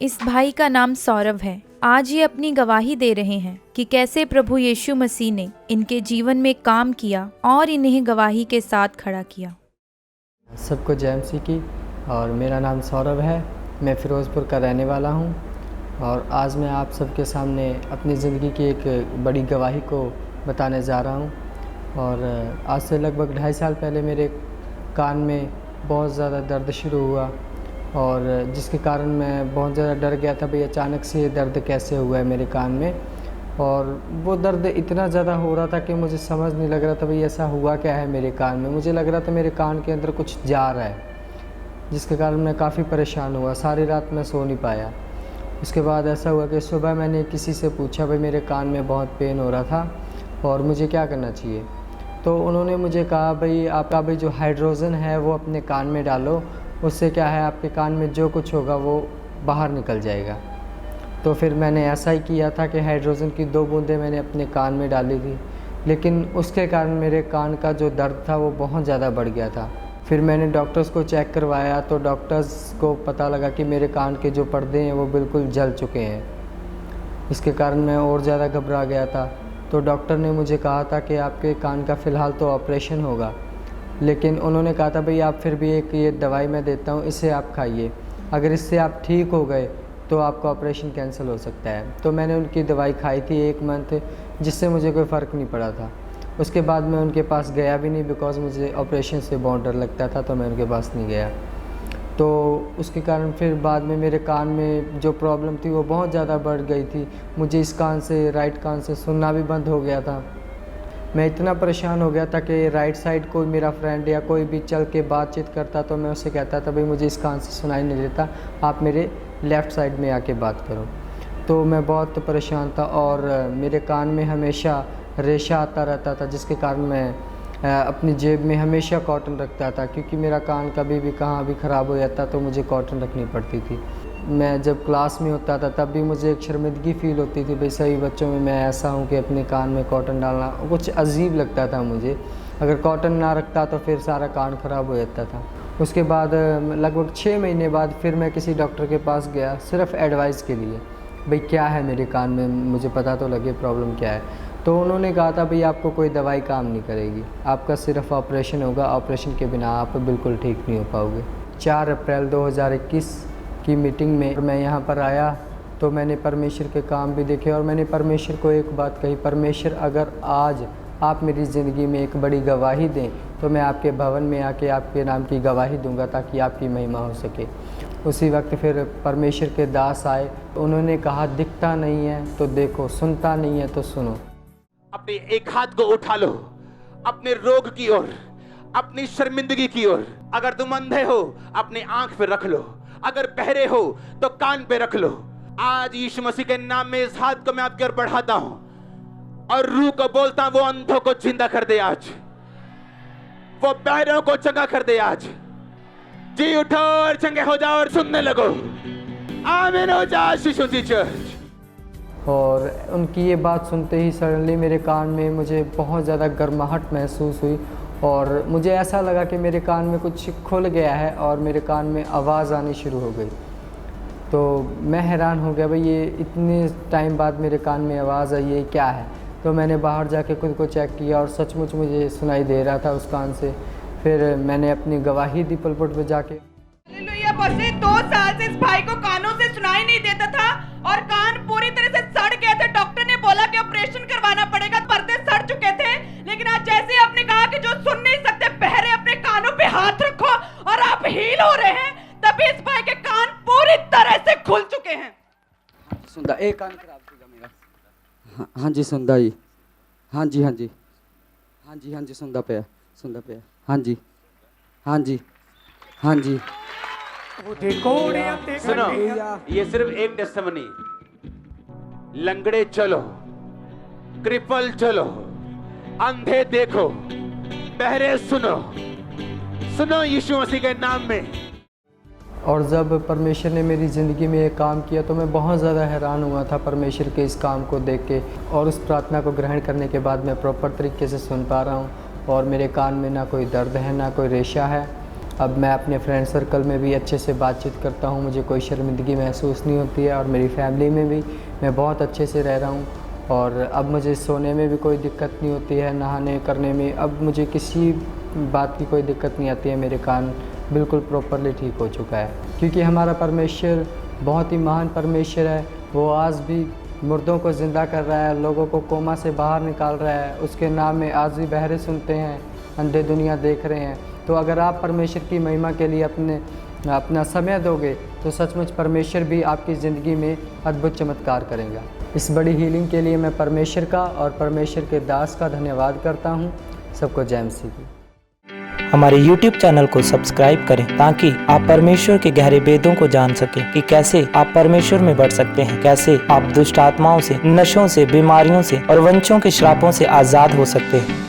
इस भाई का नाम सौरभ है। आज ये अपनी गवाही दे रहे हैं कि कैसे प्रभु यीशु मसीह ने इनके जीवन में काम किया और इन्हें गवाही के साथ खड़ा किया। सबको जय मसीह की। और मेरा नाम सौरभ है, मैं फ़िरोज़पुर का रहने वाला हूँ। और आज मैं आप सबके सामने अपनी ज़िंदगी की एक बड़ी गवाही को बताने जा रहा हूँ। और आज से लगभग 2.5 साल पहले मेरे कान में बहुत ज़्यादा दर्द शुरू हुआ, और जिसके कारण मैं बहुत ज़्यादा डर गया था भाई अचानक से ये दर्द कैसे हुआ है मेरे कान में। और वो दर्द इतना ज़्यादा हो रहा था कि मुझे समझ नहीं लग रहा था भाई ऐसा हुआ क्या है मेरे कान में। मुझे लग रहा था मेरे कान के अंदर कुछ जा रहा है, जिसके कारण मैं काफ़ी परेशान हुआ। सारी रात मैं सो नहीं पाया। उसके बाद ऐसा हुआ कि सुबह मैंने किसी से पूछा भाई मेरे कान में बहुत पेन हो रहा था और मुझे क्या करना चाहिए। तो उन्होंने मुझे कहा भाई आपका भाई जो हाइड्रोजन है वो अपने कान में डालो, उससे क्या है आपके कान में जो कुछ होगा वो बाहर निकल जाएगा। तो फिर मैंने ऐसा ही किया था कि हाइड्रोजन की 2 बूंदें मैंने अपने कान में डाली थी, लेकिन उसके कारण मेरे कान का जो दर्द था वो बहुत ज़्यादा बढ़ गया था। फिर मैंने डॉक्टर्स को चेक करवाया तो डॉक्टर्स को पता लगा कि मेरे कान के जो पर्दे हैं वो बिल्कुल जल चुके हैं। इसके कारण मैं और ज़्यादा घबरा गया था। तो डॉक्टर ने मुझे कहा था कि आपके कान का फ़िलहाल तो ऑपरेशन होगा, लेकिन उन्होंने कहा था भाई आप फिर भी एक ये दवाई मैं देता हूँ, इसे आप खाइए, अगर इससे आप ठीक हो गए तो आपका ऑपरेशन कैंसिल हो सकता है। तो मैंने उनकी दवाई खाई थी 1 मंथ, जिससे मुझे कोई फ़र्क नहीं पड़ा था। उसके बाद मैं उनके पास गया भी नहीं, बिकॉज़ मुझे ऑपरेशन से बहुत डर लगता था, तो मैं उनके पास नहीं गया। तो उसके कारण फिर बाद में मेरे कान में जो प्रॉब्लम थी वो बहुत ज़्यादा बढ़ गई थी। मुझे इस कान से, राइट कान से सुनना भी बंद हो गया था। मैं इतना परेशान हो गया था कि राइट साइड कोई मेरा फ्रेंड या कोई भी चल के बातचीत करता तो मैं उससे कहता था भाई मुझे इस कान से सुनाई नहीं देता, आप मेरे लेफ़्ट साइड में आके बात करो। तो मैं बहुत परेशान था और मेरे कान में हमेशा रेशा आता रहता था, जिसके कारण मैं अपनी जेब में हमेशा कॉटन रखता था, क्योंकि मेरा कान कभी भी कहाँ भी ख़राब हो जाता तो मुझे कॉटन रखनी पड़ती थी। मैं जब क्लास में होता था तब भी मुझे एक शर्मिंदगी फ़ील होती थी भाई सभी बच्चों में मैं ऐसा हूँ कि अपने कान में कॉटन डालना कुछ अजीब लगता था मुझे। अगर कॉटन ना रखता तो फिर सारा कान ख़राब हो जाता था। उसके बाद लगभग 6 महीने बाद फिर मैं किसी डॉक्टर के पास गया, सिर्फ एडवाइस के लिए भाई क्या है मेरे कान में, मुझे पता तो लगे प्रॉब्लम क्या है। तो उन्होंने कहा था भाई आपको कोई दवाई काम नहीं करेगी, आपका सिर्फ ऑपरेशन होगा, ऑपरेशन के बिना आप बिल्कुल ठीक नहीं हो पाओगे। 4 अप्रैल 2021 की मीटिंग में मैं यहाँ पर आया तो मैंने परमेश्वर के काम भी देखे, और मैंने परमेश्वर को एक बात कही, परमेश्वर अगर आज आप मेरी ज़िंदगी में एक बड़ी गवाही दें तो मैं आपके भवन में आके आपके नाम की गवाही दूंगा ताकि आपकी महिमा हो सके। उसी वक्त फिर परमेश्वर के दास आए, उन्होंने कहा दिखता नहीं है तो देखो, सुनता नहीं है तो सुनो। अपने एक हाथ को उठा लो अपने रोग की ओर, अपनी शर्मिंदगी की ओर। अगर तुम अंधे हो अपने आंख पे रख लो, अगर बहरे हो तो कान पे रख लो। आज यीशु मसीह के नाम में इस हाथ को मैं आपकी ओर बढ़ाता हूं और रूह को बोलता हूं वो अंधों को जिंदा कर दे आज, वो बहरों को चंगा कर दे आज। जी उठो और चंगे हो जाओ और सुनने लगो। आमीन हो जा यीशु जी चर्च। और उनकी ये बात सुनते ही सडनली मेरे कान में मुझे बहुत ज़्यादा गर्माहट महसूस हुई, और मुझे ऐसा लगा कि मेरे कान में कुछ खुल गया है और मेरे कान में आवाज़ आनी शुरू हो गई। तो मैं हैरान हो गया भाई ये इतने टाइम बाद मेरे कान में आवाज़ आई, ये क्या है। तो मैंने बाहर जाके खुद को चेक किया और सचमुच मुझे सुनाई दे रहा था उस कान से। फिर मैंने अपनी गवाही दी पुलपिट पे जाके। हालेलुया। पिछले 2 साल से इस भाई को कानों से सुनाई नहीं देता था और कान पूरी तरह से सड़ गए थे। डॉक्टर ने बोला कि ऑपरेशन करवाना पड़ेगा, पर्दे सड़ चुके थे। लेकिन आज जैसे ही आपने कहा कि जो सुन नहीं सकते बहरे अपने कानों पे हाथ रखो और आप हील हो रहे हैं, तभी इस भाई के कान पूरी तरह से खुल चुके हैं। सुनदा एक कान खराब थीगा मेरा। हाँ जी सुनदा जी, हाँ जी हाँ जी हाँ जी हाँ जी सुनदा पिया हाँ जी हाँ जी हाँ जी। सुनो, ये सिर्फ एक टेस्टिमनी। लंगड़े चलो, क्रिपल चलो, अंधे देखो, बहरे सुनो, सुनो यीशु मसीह के नाम में। और जब परमेश्वर ने मेरी ज़िंदगी में ये काम किया तो मैं बहुत ज़्यादा हैरान हुआ था परमेश्वर के इस काम को देख के। और उस प्रार्थना को ग्रहण करने के बाद मैं प्रॉपर तरीके से सुन पा रहा हूँ और मेरे कान में ना कोई दर्द है ना कोई रेशा है। अब मैं अपने फ्रेंड सर्कल में भी अच्छे से बातचीत करता हूँ, मुझे कोई शर्मिंदगी महसूस नहीं होती है। और मेरी फैमिली में भी मैं बहुत अच्छे से रह रहा हूँ। और अब मुझे सोने में भी कोई दिक्कत नहीं होती है, नहाने करने में अब मुझे किसी बात की कोई दिक्कत नहीं आती है। मेरे कान बिल्कुल प्रॉपरली ठीक हो चुका है, क्योंकि हमारा परमेश्वर बहुत ही महान परमेश्वर है। वो आज भी मुर्दों को ज़िंदा कर रहा है, लोगों को कोमा से बाहर निकाल रहा है। उसके नाम में आज भी बहरे सुनते हैं, अंधे दुनिया देख रहे हैं। तो अगर आप परमेश्वर की महिमा के लिए अपना समय दोगे तो सचमुच परमेश्वर भी आपकी ज़िंदगी में अद्भुत चमत्कार करेगा। इस बड़ी हीलिंग के लिए मैं परमेश्वर का और परमेश्वर के दास का धन्यवाद करता हूँ। सबको जय मसीह की। हमारे YouTube चैनल को सब्सक्राइब करें ताकि आप परमेश्वर के गहरे भेदों को जान सकें कि कैसे आप परमेश्वर में बढ़ सकते हैं, कैसे आप दुष्ट आत्माओं से, नशों से, बीमारियों से और वंशों के श्रापों से आज़ाद हो सकते हैं।